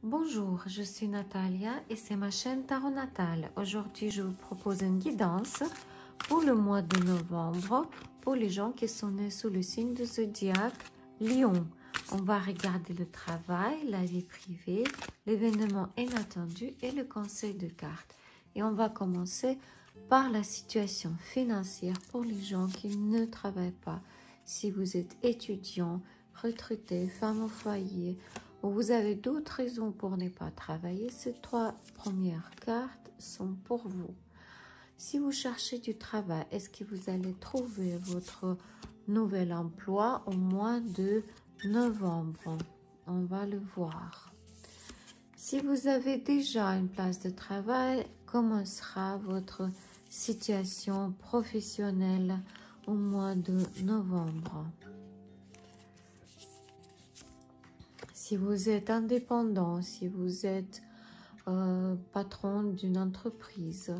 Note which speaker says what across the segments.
Speaker 1: Bonjour, je suis Natalia et c'est ma chaîne Tarot Natal. Aujourd'hui, je vous propose une guidance pour le mois de novembre pour les gens qui sont nés sous le signe de zodiaque Lion. On va regarder le travail, la vie privée, l'événement inattendu et le conseil de cartes. Et on va commencer par la situation financière pour les gens qui ne travaillent pas. Si vous êtes étudiant, retraité, femme au foyer, ou vous avez d'autres raisons pour ne pas travailler, ces trois premières cartes sont pour vous. Si vous cherchez du travail, est-ce que vous allez trouver votre nouvel emploi au mois de novembre? On va le voir. Si vous avez déjà une place de travail, comment sera votre situation professionnelle au mois de novembre? Si vous êtes indépendant, si vous êtes patron d'une entreprise,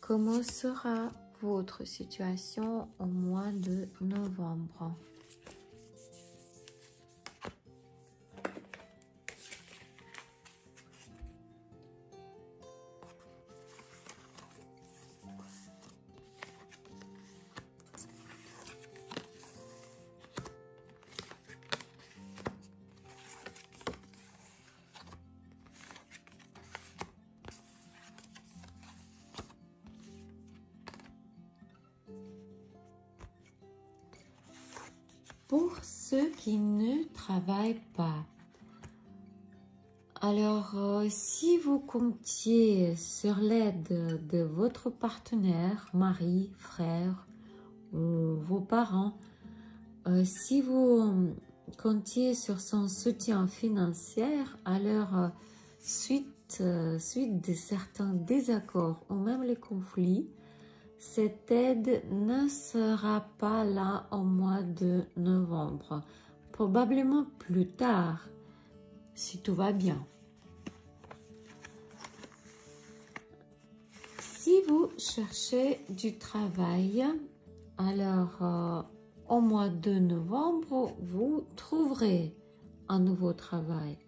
Speaker 1: comment sera votre situation au mois de novembre? Pour ceux qui ne travaillent pas, alors si vous comptiez sur l'aide de votre partenaire, mari, frère ou vos parents, si vous comptiez sur son soutien financier, alors suite de certains désaccords ou même les conflits, cette aide ne sera pas là au mois de novembre, probablement plus tard, si tout va bien. Si vous cherchez du travail, alors au mois de novembre, vous trouverez un nouveau travail.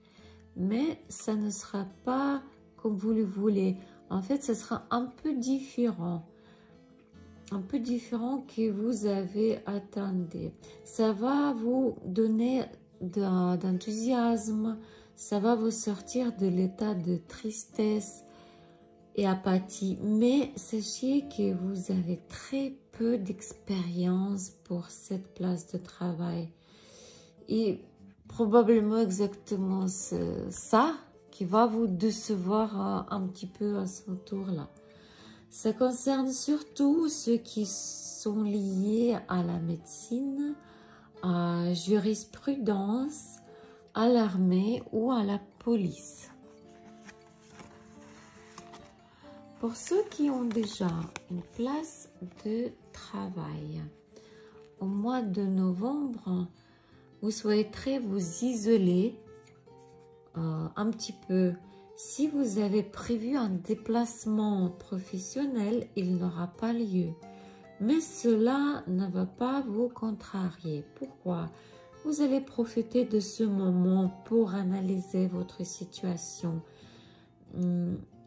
Speaker 1: Mais ça ne sera pas comme vous le voulez. En fait, ce sera un peu différent. Un peu différent que vous avez attendu. Ça va vous donner d'enthousiasme, ça va vous sortir de l'état de tristesse et apathie. Mais sachez que vous avez très peu d'expérience pour cette place de travail. Et probablement exactement ça qui va vous décevoir un petit peu à son tour là. Ça concerne surtout ceux qui sont liés à la médecine, à la jurisprudence, à l'armée ou à la police. Pour ceux qui ont déjà une place de travail, au mois de novembre, vous souhaiterez vous isoler un petit peu. Si vous avez prévu un déplacement professionnel, il n'aura pas lieu. Mais cela ne va pas vous contrarier. Pourquoi? Vous allez profiter de ce moment pour analyser votre situation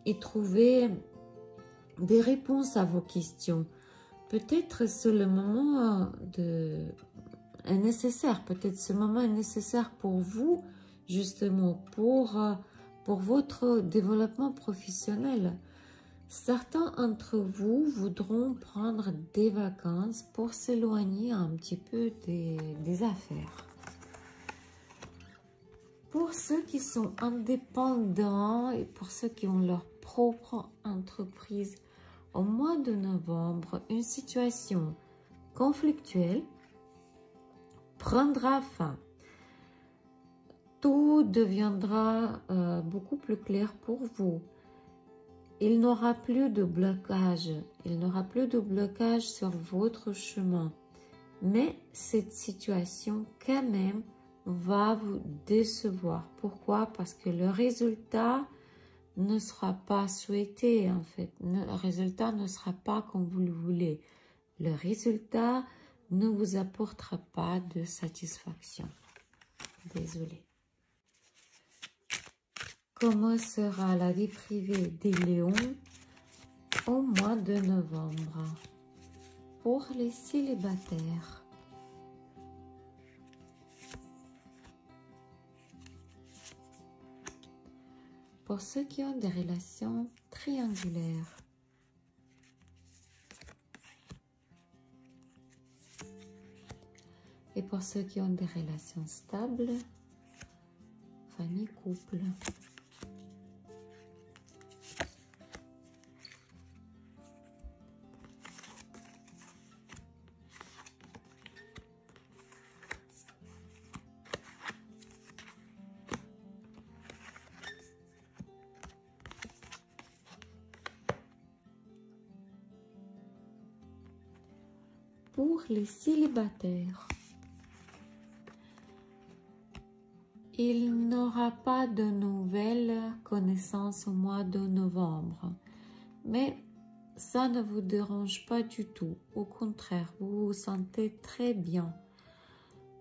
Speaker 1: et trouver des réponses à vos questions. Peut-être le moment est nécessaire. Peut-être ce moment est nécessaire pour vous, justement, pour votre développement professionnel. Certains d'entre vous voudront prendre des vacances pour s'éloigner un petit peu des affaires. Pour ceux qui sont indépendants et pour ceux qui ont leur propre entreprise, au mois de novembre, une situation conflictuelle prendra fin. Tout deviendra beaucoup plus clair pour vous. Il n'aura plus de blocage. Il n'aura plus de blocage sur votre chemin. Mais cette situation, quand même, va vous décevoir. Pourquoi? Parce que le résultat ne sera pas souhaité, en fait. Le résultat ne sera pas comme vous le voulez. Le résultat ne vous apportera pas de satisfaction. Désolée. comment sera la vie privée des lions au mois de novembre pour les célibataires. Pour ceux qui ont des relations triangulaires. Et pour ceux qui ont des relations stables, famille, couple. Pour les célibataires, il n'aura pas de nouvelles connaissances au mois de novembre, mais ça ne vous dérange pas du tout. Au contraire, vous vous sentez très bien.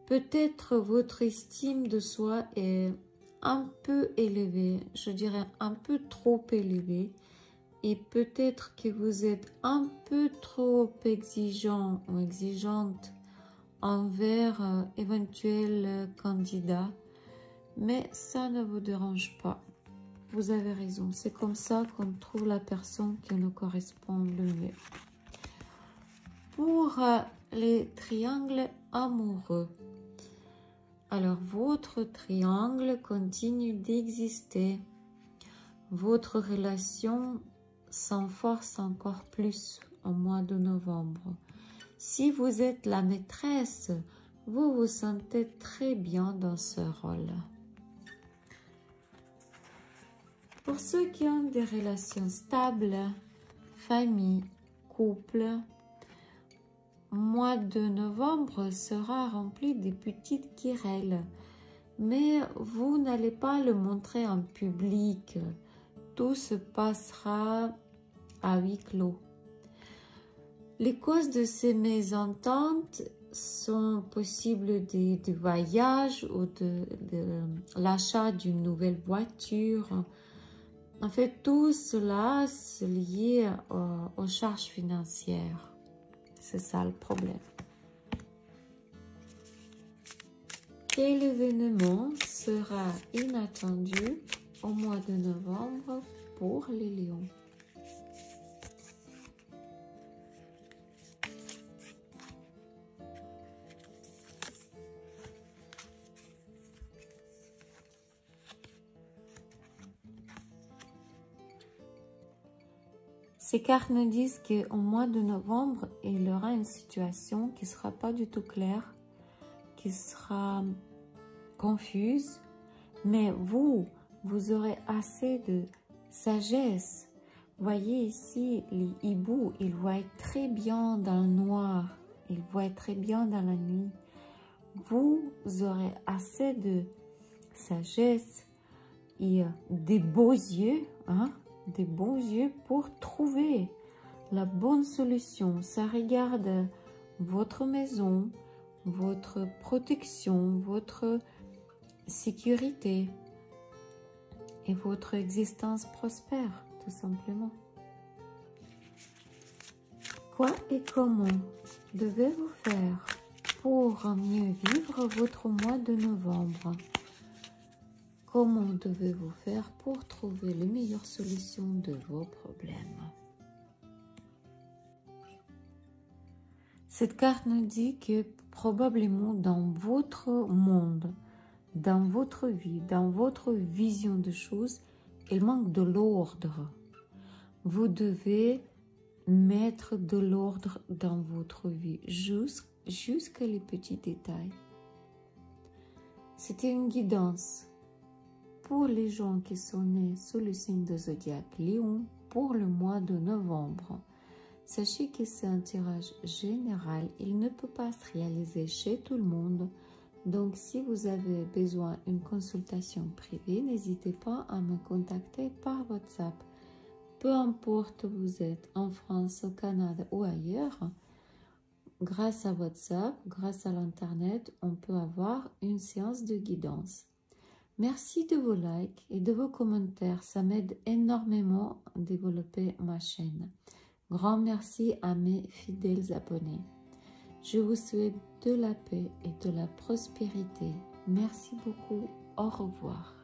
Speaker 1: Peut-être votre estime de soi est un peu élevée, je dirais un peu trop élevée, et peut-être que vous êtes un peu trop exigeant ou exigeante envers éventuels candidats. Mais ça ne vous dérange pas. Vous avez raison. C'est comme ça qu'on trouve la personne qui nous correspond le mieux. Pour les triangles amoureux. Alors, votre triangle continue d'exister. Votre relation s'enforce encore plus au mois de novembre. Si vous êtes la maîtresse, vous vous sentez très bien dans ce rôle. Pour ceux qui ont des relations stables, famille, couple, mois de novembre sera rempli de petites querelles, mais vous n'allez pas le montrer en public. Tout se passera à huis clos. Les causes de ces mésententes sont possibles de voyage ou de l'achat d'une nouvelle voiture. En fait, tout cela c'est lié aux charges financières. C'est ça le problème. Quel événement sera inattendu au mois de novembre pour les lions? Ces cartes nous disent qu'au mois de novembre, il y aura une situation qui ne sera pas du tout claire, qui sera confuse, mais vous aurez assez de sagesse. Voyez ici, les hiboux, ils voient très bien dans le noir, ils voient très bien dans la nuit. Vous aurez assez de sagesse et des beaux yeux, hein? Des bons yeux pour trouver la bonne solution. Ça regarde votre maison, votre protection, votre sécurité et votre existence prospère, tout simplement. Quoi et comment devez-vous faire pour mieux vivre votre mois de novembre? Comment devez-vous faire pour trouver les meilleures solutions de vos problèmes? Cette carte nous dit que probablement dans votre monde, dans votre vie, dans votre vision de choses, il manque de l'ordre. Vous devez mettre de l'ordre dans votre vie, jusqu'à les petits détails. C'était une guidance pour les gens qui sont nés sous le signe de zodiaque Lion pour le mois de novembre. Sachez que c'est un tirage général, il ne peut pas se réaliser chez tout le monde. Donc si vous avez besoin d'une consultation privée, n'hésitez pas à me contacter par WhatsApp. Peu importe où vous êtes, en France, au Canada ou ailleurs, grâce à WhatsApp, grâce à l'Internet, on peut avoir une séance de guidance. Merci de vos likes et de vos commentaires. Ça m'aide énormément à développer ma chaîne. Grand merci à mes fidèles abonnés. Je vous souhaite de la paix et de la prospérité. Merci beaucoup. Au revoir.